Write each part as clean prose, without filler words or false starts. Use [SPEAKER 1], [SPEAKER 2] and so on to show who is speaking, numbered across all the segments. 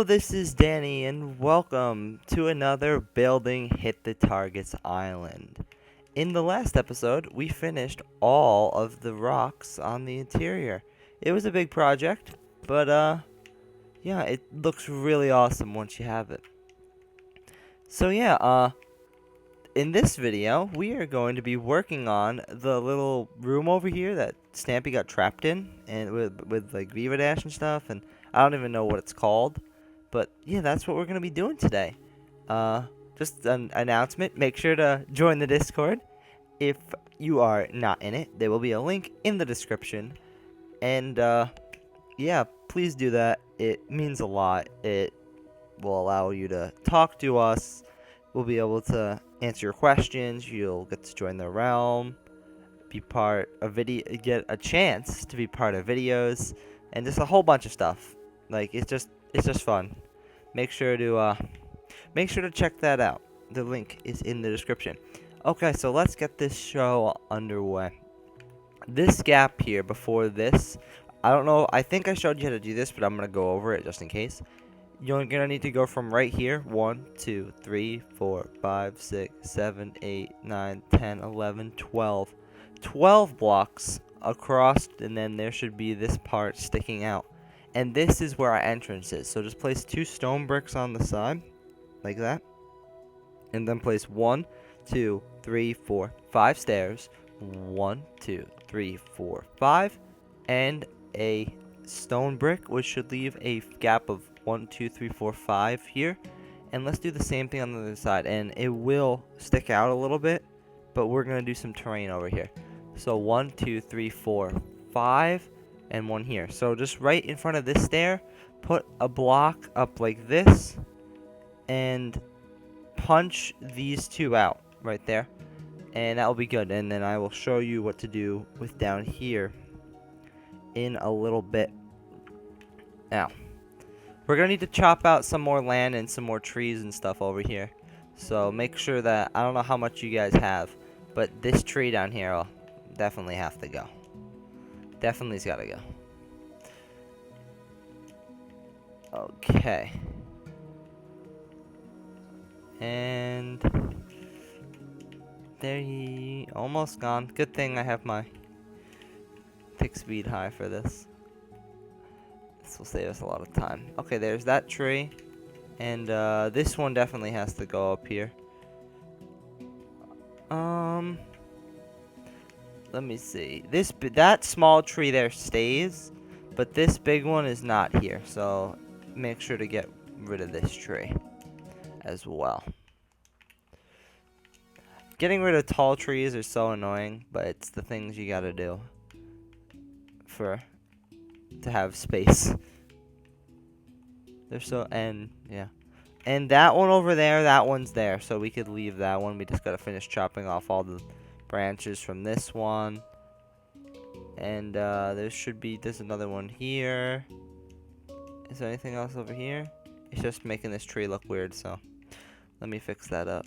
[SPEAKER 1] Hello, this is Danny, and welcome to another Building Hit the Targets Island. In the last episode, we finished all of the rocks on the interior. It was a big project, but yeah, it looks really awesome once you have it. So yeah, in this video, we are going to be working on the little room over here that Stampy got trapped in, and with like Viva Dash and stuff, and I don't even know what it's called. But yeah, that's what we're going to be doing today. Just an announcement. Make sure to join the Discord. If you are not in it, there will be a link in the description. And yeah, please do that. It means a lot. It will allow you to talk to us. We'll be able to answer your questions. You'll get to join the realm, be part of get a chance to be part of videos, and just a whole bunch of stuff. Like it's just fun. Make sure to check that out. The link is in the description. Okay, so let's get this show underway. This gap here before this, I don't know. I think I showed you how to do this, but I'm gonna go over it just in case. You're gonna need to go from right here 1, 2, 3, 4, 5, 6, 7, 8, 9, 10, 11, 12. 12 blocks across, and then there should be this part sticking out. And this is where our entrance is. So just place 2 stone bricks on the side, like that. And then place 1, 2, 3, 4, 5 stairs. 1, 2, 3, 4, 5. And a stone brick, which should leave a gap of 1, 2, 3, 4, 5 here. And let's do the same thing on the other side. And it will stick out a little bit, but we're going to do some terrain over here. So 1, 2, 3, 4, 5. And 1 here. So just right in front of this stair, put a block up like this and punch these 2 out right there, and that will be good. And then I will show you what to do with down here in a little bit. Now we're gonna need to chop out some more land and some more trees and stuff over here, so make sure that, I don't know how much you guys have, but this tree down here will definitely have to go. Definitely's gotta go. Okay. And there he almost gone. Good thing I have my tick speed high for this. This will save us a lot of time. Okay, there's that tree. And this one definitely has to go up here. Let me see. That small tree there stays, but this big one is not here. So make sure to get rid of this tree as well. Getting rid of tall trees are so annoying, but it's the things you gotta do to have space. They're so, and yeah. And that one over there, that one's there, so we could leave that one. We just gotta finish chopping off all the branches from this one. And there's another one here. Is there anything else over here? It's just making this tree look weird, so let me fix that up.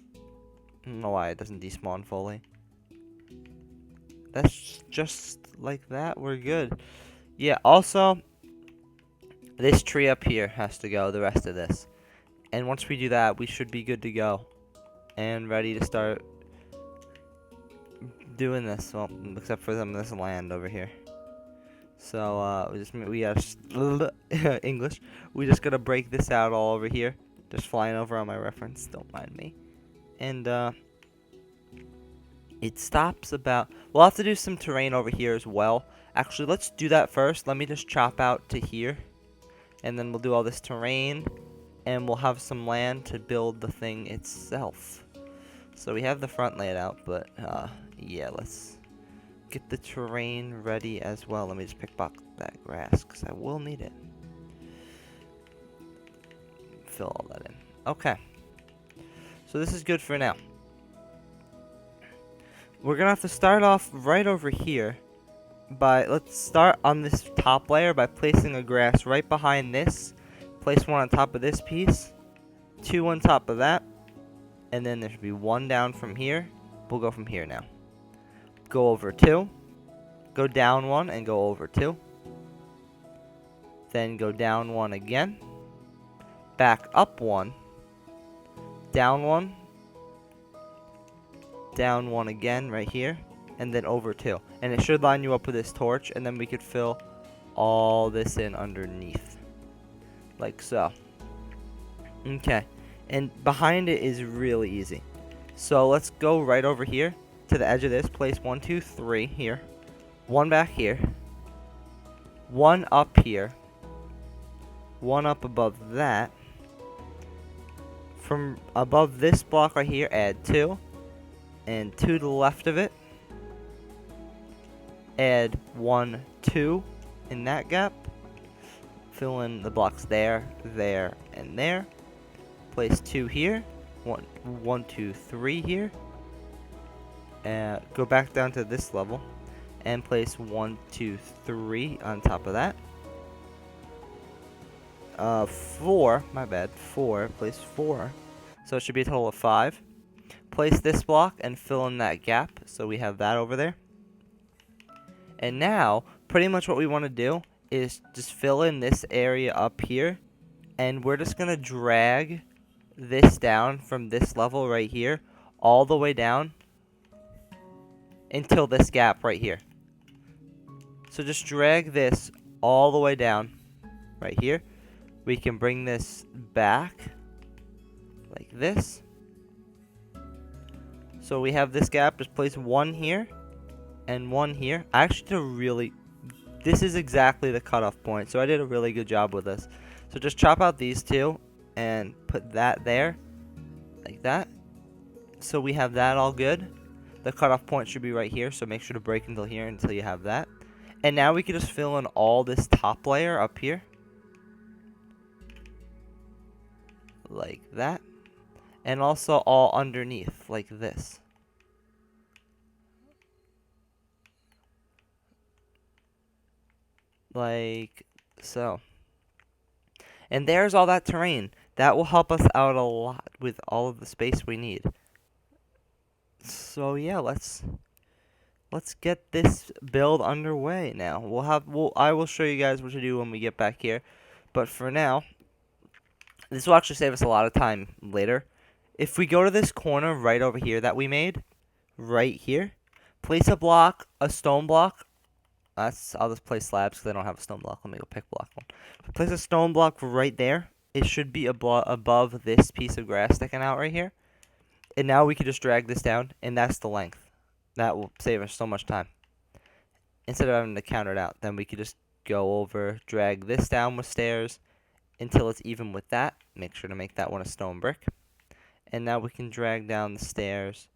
[SPEAKER 1] I don't know why it doesn't despawn fully. That's just like that. We're good. Yeah, also, this tree up here has to go, the rest of this. And once we do that, we should be good to go. And ready to start doing this. Well, except for some of this land over here. So, we gotta, English. We just gotta break this out all over here. Just flying over on my reference, don't mind me. And, it stops about, we'll have to do some terrain over here as well. Actually, let's do that first. Let me just chop out to here. And then we'll do all this terrain. And we'll have some land to build the thing itself. So we have the front laid out, but, yeah, let's get the terrain ready as well. Let me just pick up that grass, because I will need it. Fill all that in. Okay. So this is good for now. We're going to have to start off right over here. Let's start on this top layer by placing a grass right behind this. Place 1 on top of this piece. 2 on top of that. And then there should be 1 down from here. We'll go from here now. Go over 2. Go down 1 and go over 2. Then go down 1 again. back up 1, down 1, down 1 again right here, and then over 2. And it should line you up with this torch, and then we could fill all this in underneath, like so. Okay, and behind it is really easy. So let's go right over here to the edge of this. Place 1, 2, 3 here, 1 back here, 1 up here, 1 up above that. From above this block right here, add 2, and 2 to the left of it. Add 1, 2 in that gap. Fill in the blocks there, there, and there. Place 2 here. 1, 2, 3 here. Go back down to this level and place 1, 2, 3 on top of that. 4, my bad, 4, place 4. So it should be a total of 5. Place this block and fill in that gap, so we have that over there. And now, pretty much what we want to do is just fill in this area up here, and we're just going to drag this down from this level right here all the way down until this gap right here. So just drag this all the way down right here. We can bring this back like this. So we have this gap. Just place 1 here and 1 here. I actually did a really... This is exactly the cutoff point, so I did a really good job with this. So just chop out these 2 and put that there, like that. So we have that all good. The cutoff point should be right here, so make sure to break until here until you have that. And now we can just fill in all this top layer up here, like that. And also all underneath, like this. Like so. And there's all that terrain. That will help us out a lot with all of the space we need. So yeah, let's get this build underway now. I will show you guys what to do when we get back here. But for now, this will actually save us a lot of time later. If we go to this corner right over here that we made, right here, place a block, a stone block. I'll just place slabs because I don't have a stone block. Let me go pick block one. Place a stone block right there. It should be above this piece of grass sticking out right here. And now we can just drag this down, and that's the length. That will save us so much time. Instead of having to count it out, then we could just go over, drag this down with stairs until it's even with that. Make sure to make that one a stone brick. And now we can drag down the stairs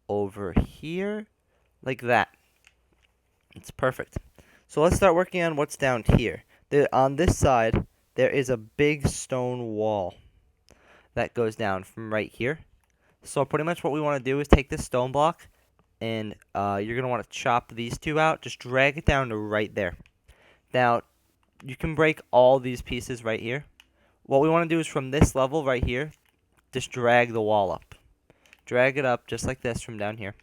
[SPEAKER 1] over here like that. It's perfect. So let's start working on what's down here. On this side, there is a big stone wall that goes down from right here. So pretty much what we want to do is take this stone block, and you're going to want to chop these 2 out. Just drag it down to right there. Now, you can break all these pieces right here. What we want to do is from this level right here, just drag the wall up. Drag it up just like this from down here.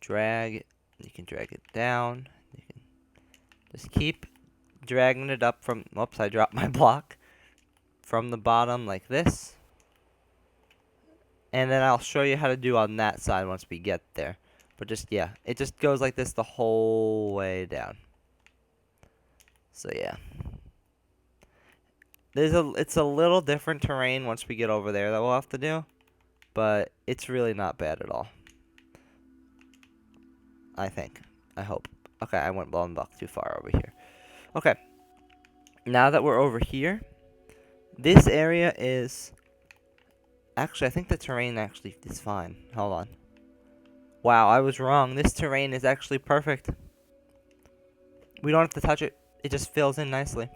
[SPEAKER 1] Drag it. You can drag it down. You can just keep dragging it up from... Oops, I dropped my block. From the bottom like this. And then I'll show you how to do on that side once we get there. But just, yeah, it just goes like this the whole way down. So, yeah. It's a little different terrain once we get over there that we'll have to do. But it's really not bad at all. I think. I hope. Okay, I went one block too far over here. Okay. Now that we're over here, this area is... Actually, I think the terrain actually is fine. Hold on. Wow, I was wrong. This terrain is actually perfect. We don't have to touch it. It just fills in nicely.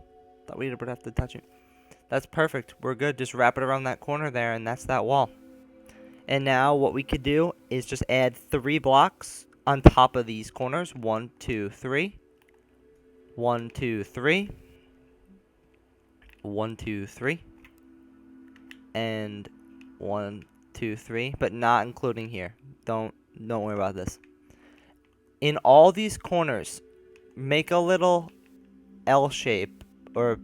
[SPEAKER 1] Thought we would have to touch it. That's perfect. We're good. Just wrap it around that corner there, and that's that wall. And now what we could do is just add 3 blocks on top of these corners. 1, 2, 3. 1, 2, 3. 1, 2, 3. And 1, 2, 3. But not including here. Don't worry about this. In all these corners, make a little L shape, or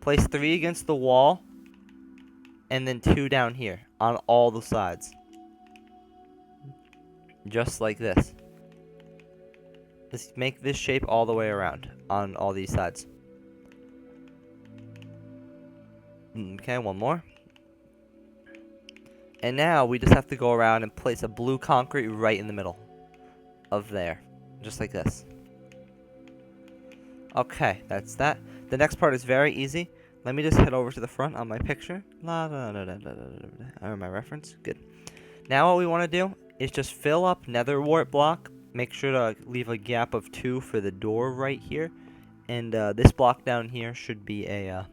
[SPEAKER 1] Place 3 against the wall, and then 2 down here on all the sides. Just like this. Let's make this shape all the way around on all these sides. Okay, one more. And now we just have to go around and place a blue concrete right in the middle of there. Just like this. Okay, that's that. The next part is very easy. Let me just head over to the front on my picture. Or my reference. Good. Now what we want to do is just fill up nether wart block. Make sure to leave a gap of 2 for the door right here. And this block down here should be a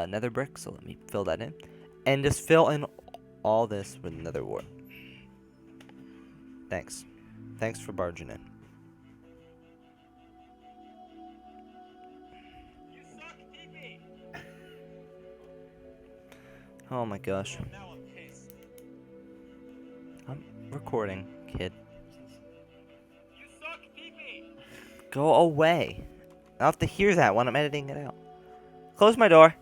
[SPEAKER 1] nether brick. So let me fill that in. And just fill in all this with nether wart. Thanks. Thanks for barging in. Oh my gosh. I'm recording, kid.
[SPEAKER 2] You suck, pee-pee.
[SPEAKER 1] Go away. I'll have to hear that when I'm editing it out. Close my door.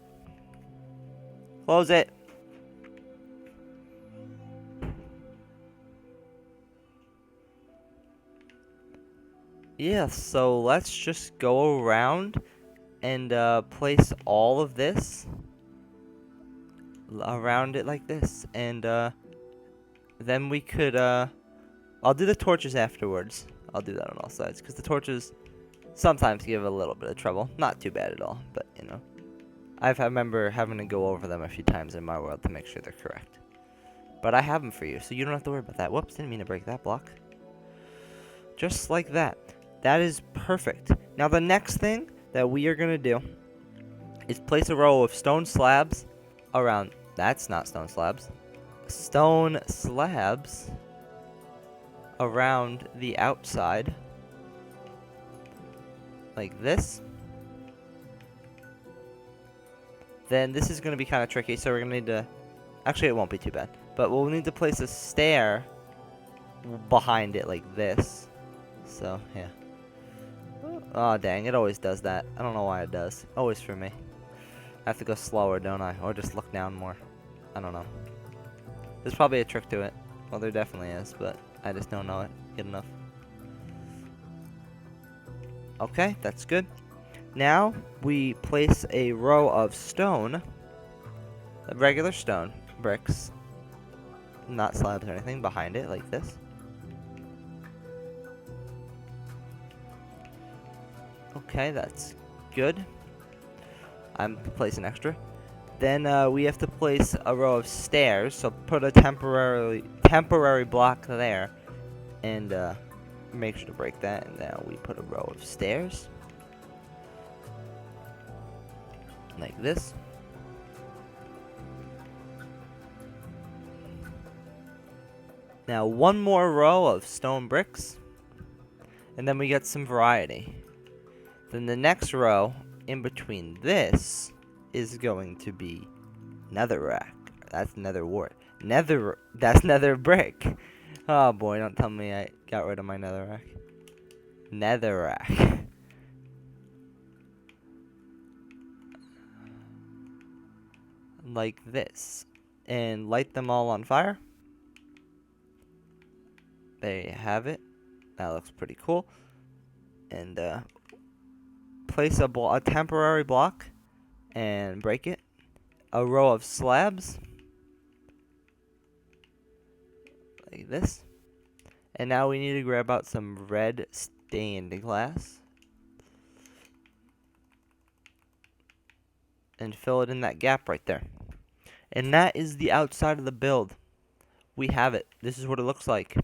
[SPEAKER 1] Close it. Yeah, so let's just go around and place all of this around it like this. And then we could, I'll do the torches afterwards. I'll do that on all sides, because the torches sometimes give a little bit of trouble. Not too bad at all, but, you know. I remember having to go over them a few times in my world to make sure they're correct. But I have them for you, so you don't have to worry about that. Whoops, didn't mean to break that block. Just like that. That is perfect. Now the next thing that we are going to do is place a row of stone slabs around. That's not stone slabs. Stone slabs around the outside. Like this. Then this is going to be kind of tricky, so we're going to need to... Actually, it won't be too bad. But we'll need to place a stair behind it like this. So, yeah. Oh, dang, it always does that. I don't know why it does. Always for me. I have to go slower, don't I? Or just look down more. I don't know. There's probably a trick to it. Well, there definitely is, but I just don't know it good enough. Okay, that's good. Now, we place a row of stone, regular stone, bricks, not slabs or anything, behind it, like this. Okay, that's good. I'm placing extra. Then we have to place a row of stairs, so put a temporary block there, and make sure to break that. And now we put a row of stairs, like this. Now one more row of stone bricks, and then we get some variety. Then the next row in between this is going to be netherrack. That's nether wart. That's nether brick. Oh boy, don't tell me I got rid of my netherrack. Netherrack. Like this. And light them all on fire. There you have it. That looks pretty cool. And place a temporary block and break it. A row of slabs. Like this. And now we need to grab out some red stained glass. And fill it in that gap right there. And that is the outside of the build. We have it. This is what it looks like.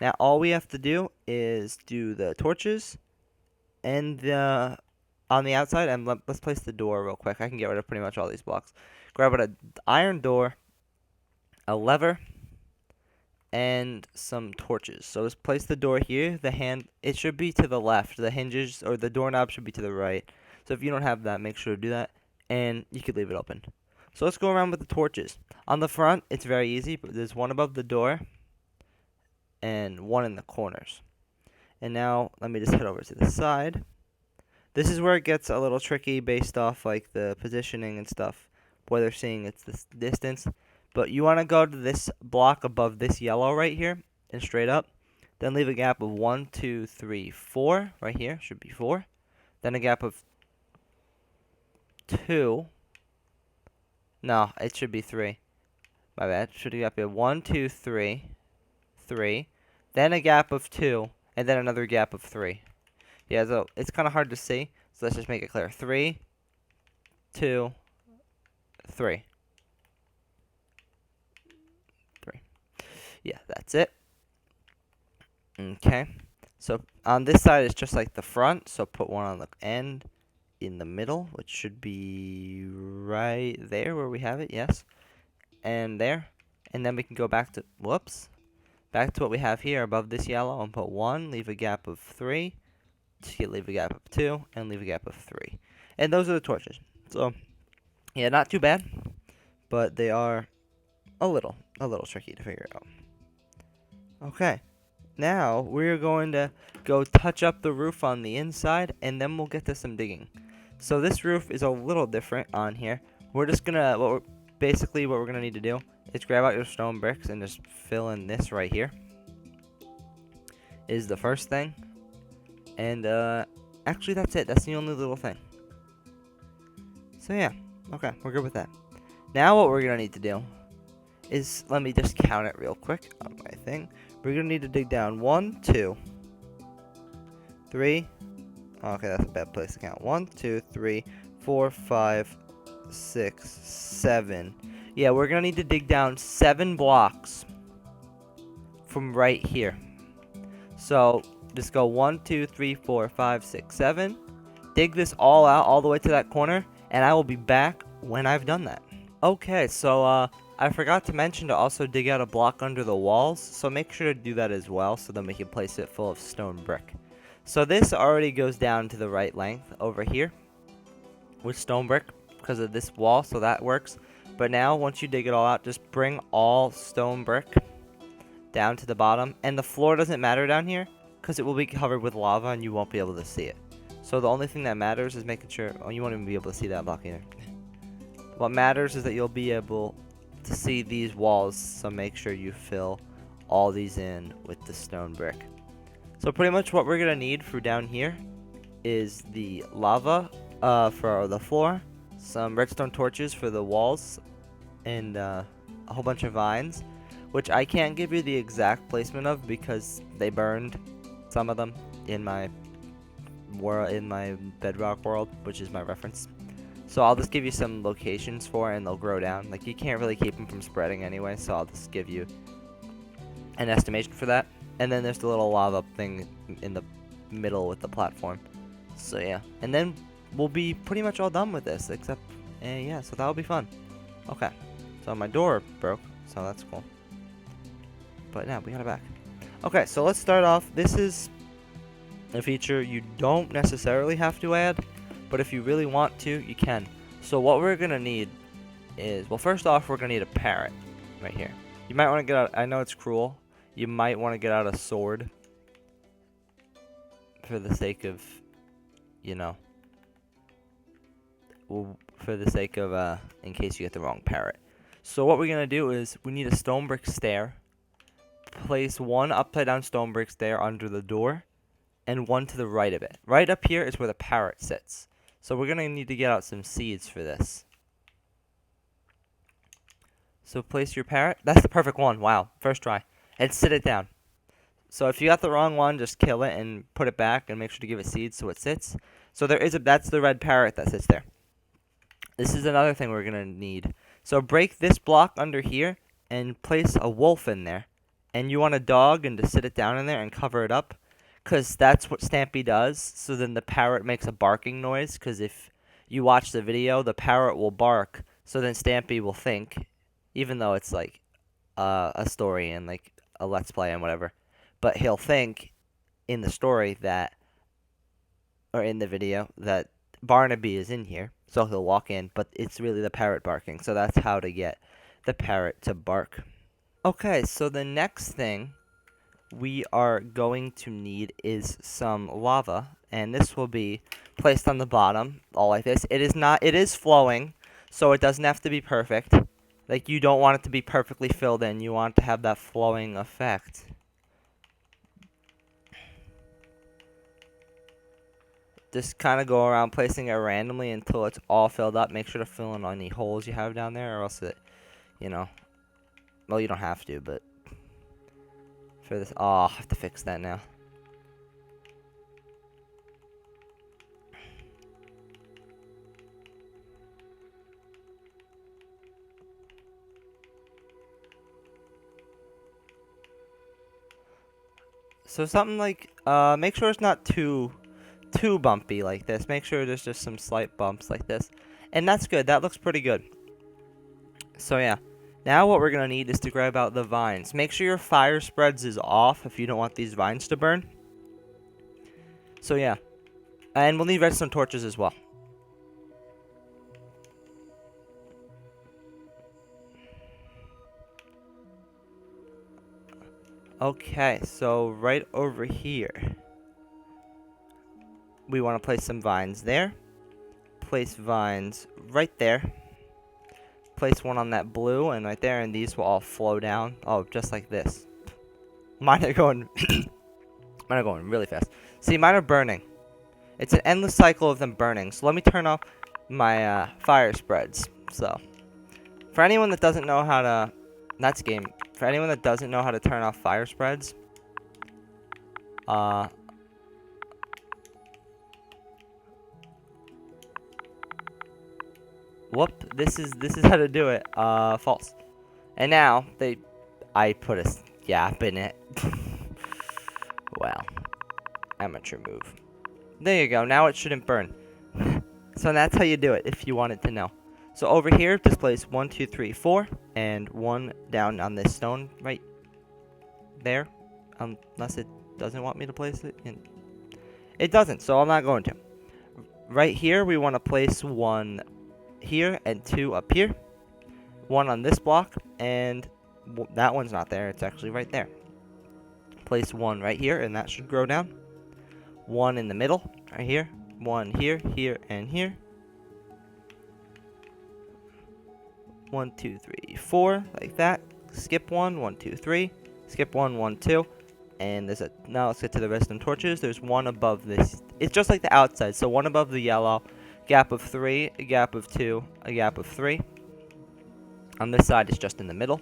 [SPEAKER 1] Now all we have to do is do the torches and on the outside, and let's place the door real quick. I can get rid of pretty much all these blocks. Grab an iron door, a lever, and some torches. So let's place the door here. It should be to the left. The hinges or the doorknob should be to the right. So if you don't have that, make sure to do that, and you could leave it open. So let's go around with the torches. On the front, it's very easy. There's one above the door and one in the corners. And now let me just head over to the side. This is where it gets a little tricky based off like the positioning and stuff, where they're seeing it's this distance. But you want to go to this block above this yellow right here and straight up. Then leave a gap of 1, 2, 3, 4 right here. Should be 4. Then a gap of 2. No, it should be 3. My bad. Should be gap of 1, 2, 3, 3. Then a gap of 2, and then another gap of 3. Yeah, so it's kind of hard to see. So let's just make it clear. 3, 2, 3. 3. Yeah, that's it. Okay. So on this side, it's just like the front. So put one on the end in the middle, which should be right there where we have it. Yes. And there. And then we can go back to, whoops, back to what we have here above this yellow and put 1, leave a gap of 3, leave a gap of 2, and leave a gap of 3. And those are the torches. So, yeah, not too bad, but they are a little tricky to figure out. Okay, now we're going to go touch up the roof on the inside, and then we'll get to some digging. So this roof is a little different on here. We're just gonna, basically what we're gonna need to do is grab out your stone bricks and just fill in this right here. Is the first thing. And actually that's it. That's the only little thing. So yeah, okay, we're good with that. Now what we're gonna need to do is, let me just count it real quick on my thing. We're gonna need to dig down 1, 2, 3. Okay, that's a bad place to count. 1, 2, 3, 4, 5, 6, 7. Yeah, we're gonna need to dig down 7 blocks from right here. So just go 1, 2, 3, 4, 5, 6, 7. Dig this all out all the way to that corner, and I will be back when I've done that. Okay, so I forgot to mention to also dig out a block under the walls, so make sure to do that as well, so then we can place it full of stone brick. So this already goes down to the right length over here with stone brick because of this wall, so that works. But now, once you dig it all out, just bring all stone brick down to the bottom. And the floor doesn't matter down here because it will be covered with lava and you won't be able to see it. So the only thing that matters is making sure... Oh, you won't even be able to see that block either. What matters is that you'll be able to see these walls, so make sure you fill all these in with the stone brick. So pretty much what we're going to need for down here is the lava for the floor, some redstone torches for the walls, and a whole bunch of vines, which I can't give you the exact placement of because they burned some of them in my bedrock world, which is my reference. So I'll just give you some locations for it and they'll grow down. Like, you can't really keep them from spreading anyway, so I'll just give you an estimation for that. And then there's the little lava thing in the middle with the platform. So yeah, and then we'll be pretty much all done with this, except yeah, so that'll be fun. Okay, so my door broke, so that's cool. But now we got it back. Okay, so let's start off. This is a feature you don't necessarily have to add, but if you really want to, you can. So what we're gonna need is, well, first off, we're gonna need a parrot right here. You might want to get out, I know it's cruel, you might want to get out a sword for the sake of, you know, for the sake of, in case you get the wrong parrot. So what we're going to do is, we need a stone brick stair. Place one upside down stone brick stair under the door, and one to the right of it. Right up here is where the parrot sits. So we're going to need to get out some seeds for this. So place your parrot. That's the perfect one. Wow. First try. And sit it down. So if you got the wrong one, just kill it and put it back and make sure to give it seeds so it sits. So that's the red parrot that sits there. This is another thing we're going to need. So break this block under here and place a wolf in there. And you want a dog and to sit it down in there and cover it up. Because that's what Stampy does. So then the parrot makes a barking noise. Because if you watch the video, the parrot will bark. So then Stampy will think, even though it's like a story and like a let's play and whatever. But he'll think in the story that, or in the video, that Barnaby is in here. So he'll walk in, but it's really the parrot barking. So that's how to get the parrot to bark. Okay, so the next thing we are going to need is some lava, and this will be placed on the bottom, all like this. It is flowing, so it doesn't have to be perfect. Like, you don't want it to be perfectly filled in, you want it to have that flowing effect. Just kind of go around placing it randomly until it's all filled up. Make sure to fill in any holes you have down there, or else it, well, you don't have to, but for this, I'll have to fix that now. So something like, make sure it's not too bumpy like this. Make sure there's just some slight bumps like this. And that's good. That looks pretty good. So yeah. Now what we're going to need is to grab out the vines. Make sure your fire spreads is off if you don't want these vines to burn. So yeah. And we'll need redstone torches as well. Okay, so right over here, we want to place some vines there. Place vines right there. Place one on that blue and right there, and these will all flow down. Oh, just like this. Mine are going mine are going really fast. See, mine are burning. It's an endless cycle of them burning. So let me turn off my fire spreads. So for anyone that doesn't know how to, that's game. For anyone that doesn't know how to turn off fire spreads, whoop, this is how to do it. False. And now I put a gap in it. Well, amateur move. There you go. Now it shouldn't burn. So that's how you do it if you wanted to know. So over here, just place 1, 2, 3, 4, and 1 down on this stone right there. Unless it doesn't want me to place it. It doesn't, so I'm not going to. Right here, we want to place 1 here and 2 up here. 1 on this block, and that one's not there. It's actually right there. Place 1 right here, and that should grow down. 1 in the middle, right here. 1 here, here, and here. 1, 2, 3, 4, like that. Skip 1, 1, 2, 3. Skip 1, 1, 2. And there's now let's get to the redstone torches. There's 1 above this. It's just like the outside. So 1 above the yellow. Gap of 3, a gap of 2, a gap of 3. On this side, it's just in the middle.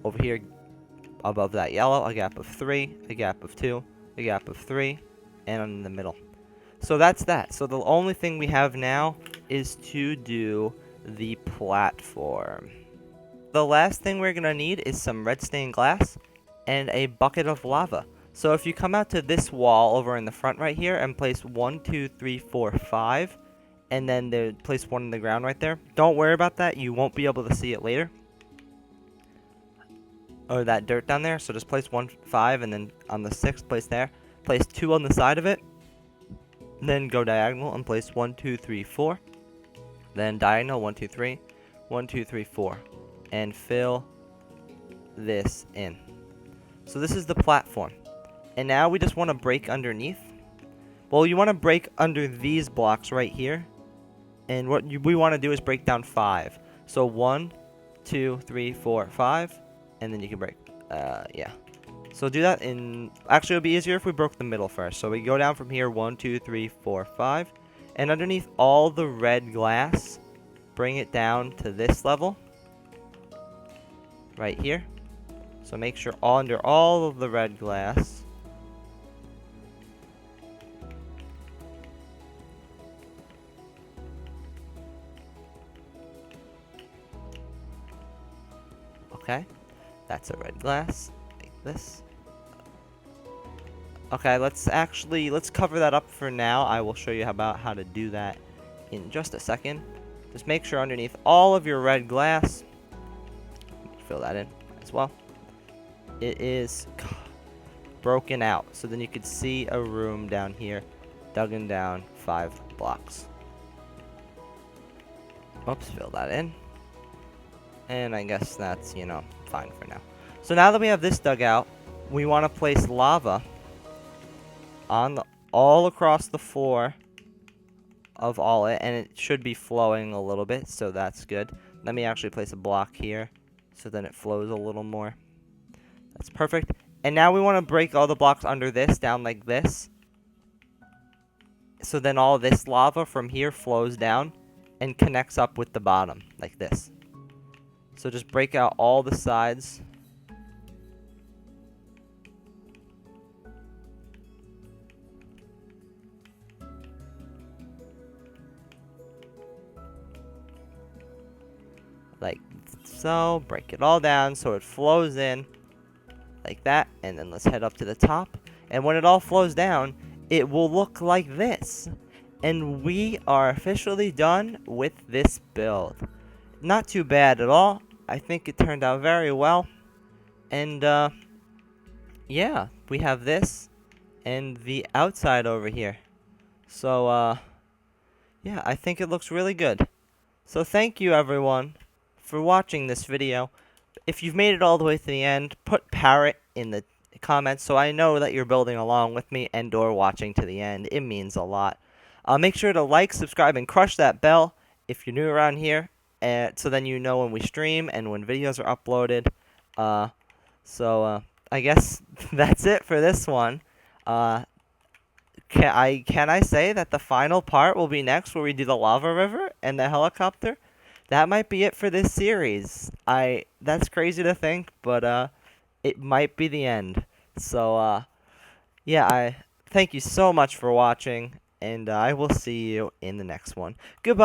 [SPEAKER 1] Over here, above that yellow, a gap of 3, a gap of 2, a gap of 3, and in the middle. So that's that. So the only thing we have now is to do the platform. The last thing we're going to need is some red stained glass and a bucket of lava. So if you come out to this wall over in the front right here and place 1, 2, 3, 4, 5, and then place 1 in the ground right there. Don't worry about that. You won't be able to see it later. Or that dirt down there. So just place 1, 5, and then on the 6th, place there. Place 2 on the side of it. Then go diagonal and place 1, 2, 3, 4. Then diagonal 1, 2, 3. 1, 2, 3, 4. And fill this in. So this is the platform. And now we just want to break underneath. Well, you want to break under these blocks right here. And what we want to do is break down 5. So 1, 2, 3, 4, 5. And then you can break. Yeah. So do that in... Actually, it would be easier if we broke the middle first. So we go down from here. 1, 2, 3, 4, 5. And underneath all the red glass, bring it down to this level. Right here. So make sure under all of the red glass. Okay. That's a red glass. Like this. Okay, let's cover that up for now. I will show you about how to do that in just a second. Just make sure underneath all of your red glass, fill that in as well. It is broken out. So then you could see a room down here, dug in down 5 blocks. Oops, fill that in. And I guess that's, fine for now. So now that we have this dug out, we want to place lava on all across the floor of all it, and it should be flowing a little bit, so that's good. Let me actually place a block here, so then it flows a little more. That's perfect. And now we want to break all the blocks under this down like this. So then all this lava from here flows down and connects up with the bottom, like this. So just break out all the sides. Like so. Break it all down so it flows in like that. And then let's head up to the top. And when it all flows down, it will look like this. And we are officially done with this build. Not too bad at all. I think it turned out very well. And yeah, we have this and the outside over here. So yeah, I think it looks really good. So thank you everyone for watching this video. If you've made it all the way to the end, put parrot in the comments so I know that you're building along with me and or watching to the end. It means a lot. Make sure to like, subscribe, and crush that bell if you're new around here, so then you know when we stream and when videos are uploaded. So I guess that's it for this one. Can I say that the final part will be next, where we do the lava river and the helicopter? That might be it for this series. That's crazy to think, but it might be the end. So yeah, I thank you so much for watching, and I will see you in the next one. Goodbye.